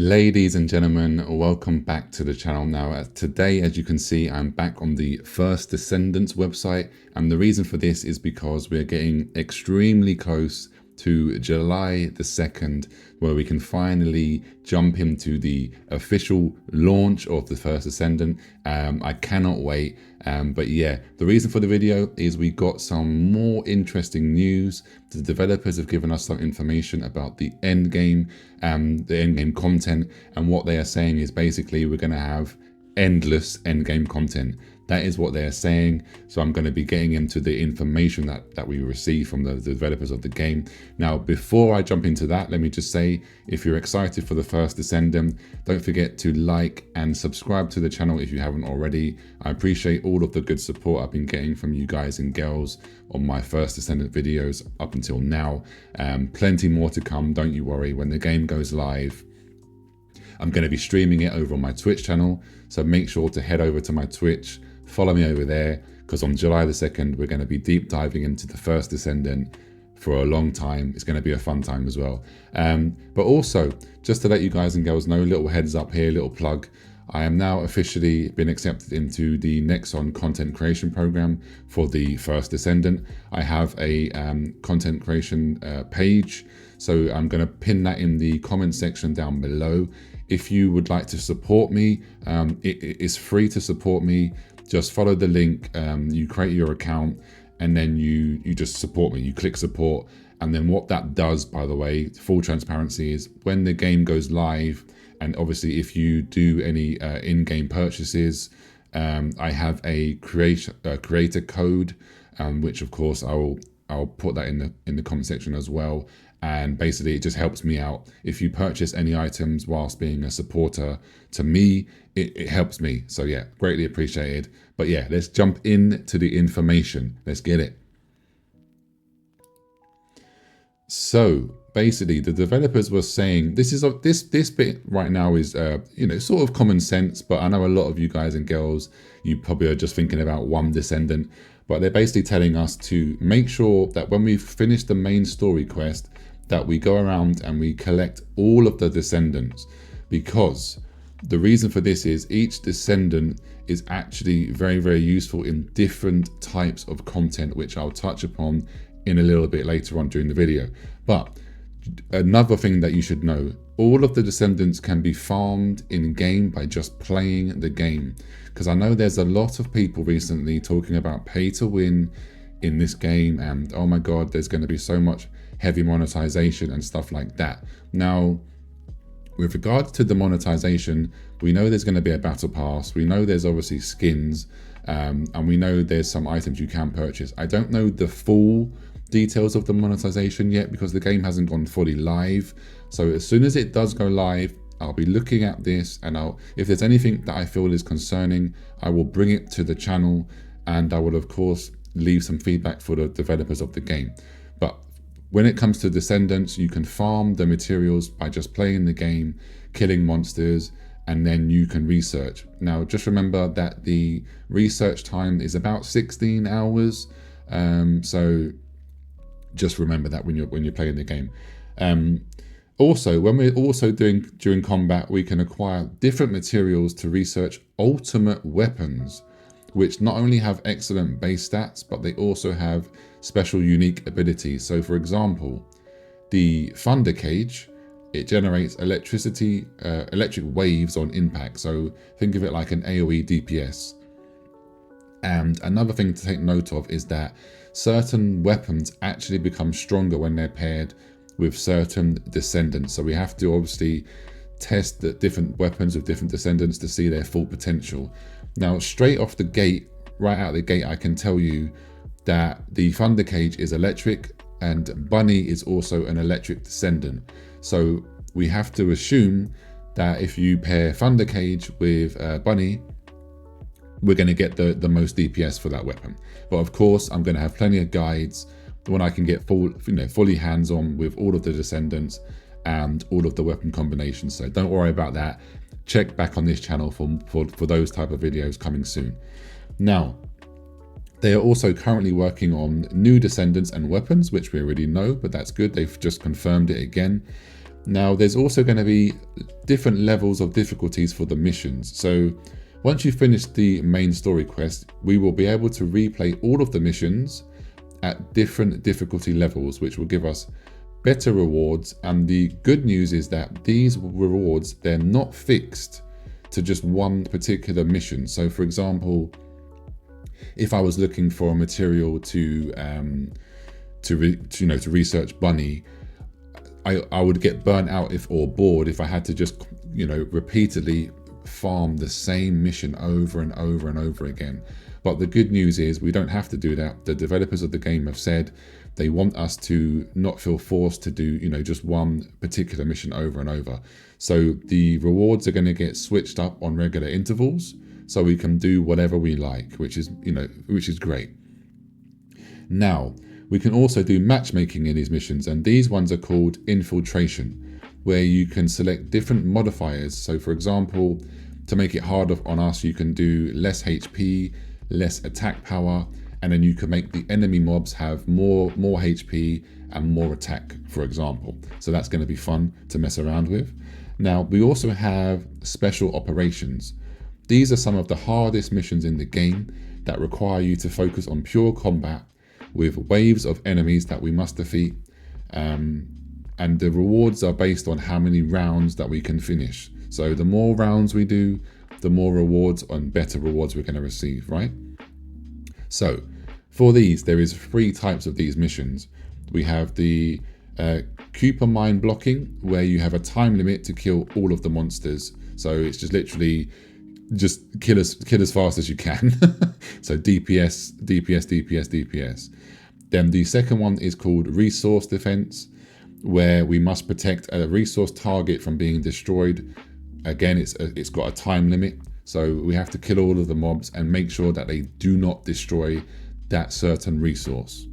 Ladies and gentlemen, welcome back to the channel. Now, today, as you can see, I'm back on the First Descendants website, and the reason for this is because we're getting extremely close to July the 2nd, where we can finally jump into the official launch of the First Descendant. I cannot wait. But yeah, the reason for the video is we got some more interesting news. The developers have given us some information about the Endgame, the Endgame content, and what they are saying is basically we're going to have endless Endgame content. That is what they are saying. So I'm going to be getting into the information that we receive from the developers of the game. Now, before I jump into that, let me just say, if you're excited for the First Descendant, don't forget to like and subscribe to the channel if you haven't already. I appreciate all of the good support I've been getting from you guys and girls on my First Descendant videos up until now. Plenty more to come, don't you worry. When the game goes live, I'm going to be streaming it over on my Twitch channel. So make sure to head over to my Twitch, follow me over there, because on July the 2nd, we're going to be deep diving into the First Descendant for a long time. It's going to be a fun time as well. But also, just to let you guys and girls know, little heads up here, little plug. I am now officially been accepted into the Nexon content creation program for the First Descendant. I have a content creation page, so I'm going to pin that in the comment section down below. If you would like to support me, it is free to support me. Just follow the link, you create your account, and then you just support me. You click support, and then what that does, by the way, full transparency, is when the game goes live, and obviously if you do any in-game purchases, I have a creator code, which of course I'll put that in the comment section as well. And basically, it just helps me out. If you purchase any items whilst being a supporter to me, it helps me. So yeah, greatly appreciated. But yeah, let's jump into the information. Let's get it. So basically, the developers were saying this bit right now is sort of common sense, but I know a lot of you guys and girls, you probably are just thinking about one descendant. But they're basically telling us to make sure that when we finish the main story quest, that we go around and we collect all of the descendants, because the reason for this is each descendant is actually very, very useful in different types of content, which I'll touch upon in a little bit later on during the video. But another thing that you should know, all of the descendants can be farmed in game by just playing the game, because I know there's a lot of people recently talking about pay to win in this game, and oh my god, there's going to be so much heavy monetization and stuff like that. Now, with regards to the monetization, we know there's going to be a battle pass, we know there's obviously skins, and we know there's some items you can purchase. I don't know the full details of the monetization yet because the game hasn't gone fully live. So as soon as it does go live, I'll be looking at this, and if there's anything that I feel is concerning, I will bring it to the channel, and I will of course leave some feedback for the developers of the game. But when it comes to descendants, you can farm the materials by just playing the game, killing monsters, and then you can research. Now, just remember that the research time is about 16 hours. So just remember that when you're playing the game. Also, when we're also during combat, we can acquire different materials to research ultimate weapons, which not only have excellent base stats, but they also have special unique abilities. So for example, the Thunder Cage, it generates electric waves on impact. So think of it like an AoE DPS. And another thing to take note of is that certain weapons actually become stronger when they're paired with certain descendants. So we have to obviously test the different weapons with different descendants to see their full potential. Now, straight off the gate, right out the gate, I can tell you that the Thunder Cage is electric, and Bunny is also an electric descendant. So we have to assume that if you pair Thunder Cage with Bunny, we're going to get the most DPS for that weapon. But of course, I'm going to have plenty of guides when I can get fully hands-on with all of the descendants and all of the weapon combinations. So don't worry about that. Check back on this channel for those type of videos coming soon. Now, they are also currently working on new descendants and weapons, which we already know, but that's good. They've just confirmed it again. Now, there's also going to be different levels of difficulties for the missions. So once you finish the main story quest, we will be able to replay all of the missions at different difficulty levels, which will give us better rewards. And the good news is that these rewards, they're not fixed to just one particular mission. So for example, if I was looking for a material to research Bunny, I would get burnt out or bored if I had to just repeatedly farm the same mission over and over and over again. But the good news is we don't have to do that. The developers of the game have said they want us to not feel forced to do just one particular mission over and over. So the rewards are going to get switched up on regular intervals, so we can do whatever we like, which is great. Now, we can also do matchmaking in these missions, and these ones are called infiltration, where you can select different modifiers. So for example, to make it harder on us, you can do less HP, less attack power, and then you can make the enemy mobs have more HP and more attack, for example. So that's going to be fun to mess around with. Now, we also have special operations. These are some of the hardest missions in the game that require you to focus on pure combat with waves of enemies that we must defeat. And the rewards are based on how many rounds that we can finish. So the more rounds we do, the more rewards and better rewards we're going to receive, right? So for these, there is 3 types of these missions. We have the Cooper mine blocking, where you have a time limit to kill all of the monsters. So it's just literally just kill as fast as you can. So DPS, DPS, DPS, DPS. Then the second one is called resource defense, where we must protect a resource target from being destroyed. Again, it's got a time limit, so we have to kill all of the mobs and make sure that they do not destroy that certain resource.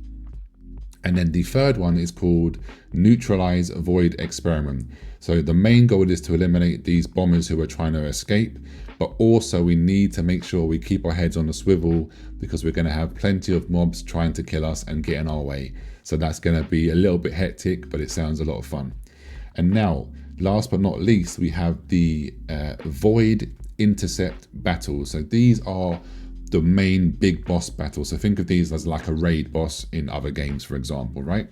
And then the third one is called neutralize void experiment. So the main goal is to eliminate these bombers who are trying to escape, but also we need to make sure we keep our heads on the swivel, because we're going to have plenty of mobs trying to kill us and get in our way. So that's going to be a little bit hectic, but it sounds a lot of fun. And now, last but not least, we have the void intercept battles. So these are the main big boss battles. So think of these as like a raid boss in other games, for example, right?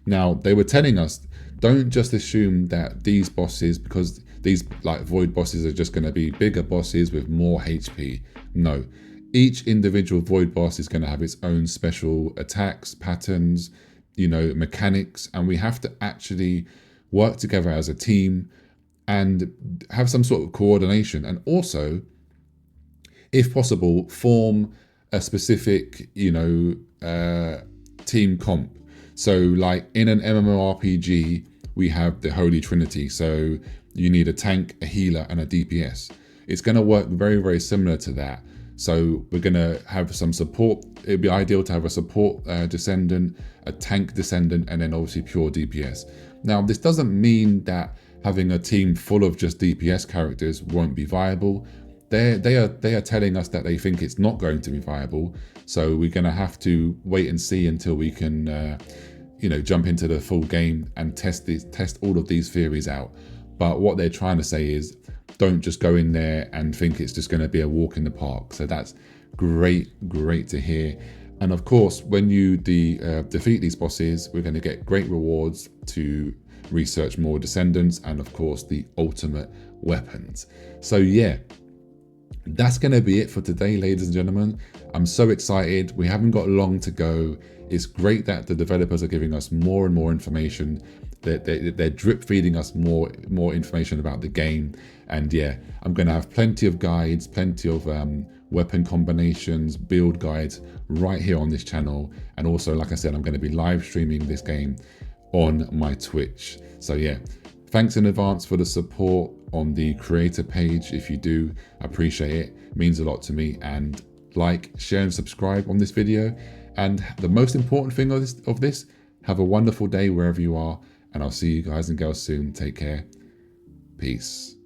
Now, they were telling us, don't just assume that these bosses, because these like void bosses are just going to be bigger bosses with more HP. No, each individual void boss is going to have its own special attacks, patterns, mechanics, and we have to actually work together as a team and have some sort of coordination, and also, if possible, form a specific, team comp. So like in an MMORPG, we have the Holy Trinity. So you need a tank, a healer, and a DPS. It's going to work very, very similar to that. So we're going to have some support. It'd be ideal to have a support descendant, a tank descendant, and then obviously pure DPS. Now, this doesn't mean that having a team full of just DPS characters won't be viable. They are telling us that they think it's not going to be viable. So we're going to have to wait and see until we can, jump into the full game and test all of these theories out. But what they're trying to say is, don't just go in there and think it's just going to be a walk in the park. So that's great to hear. And of course, when you defeat these bosses, we're going to get great rewards to research more descendants and of course the ultimate weapons. So yeah, that's going to be it for today, ladies and gentlemen. I'm so excited. We haven't got long to go. It's great that the developers are giving us more and more information. They're drip feeding us more information about the game. And yeah, I'm going to have plenty of guides, plenty of weapon combinations, build guides right here on this channel. And also, like I said, I'm going to be live streaming this game on my Twitch. So yeah, thanks in advance for the support on the creator page. If you do, I appreciate it. It means a lot to me. And like, share and subscribe on this video. And the most important thing of this, have a wonderful day wherever you are. And I'll see you guys and girls soon. Take care. Peace.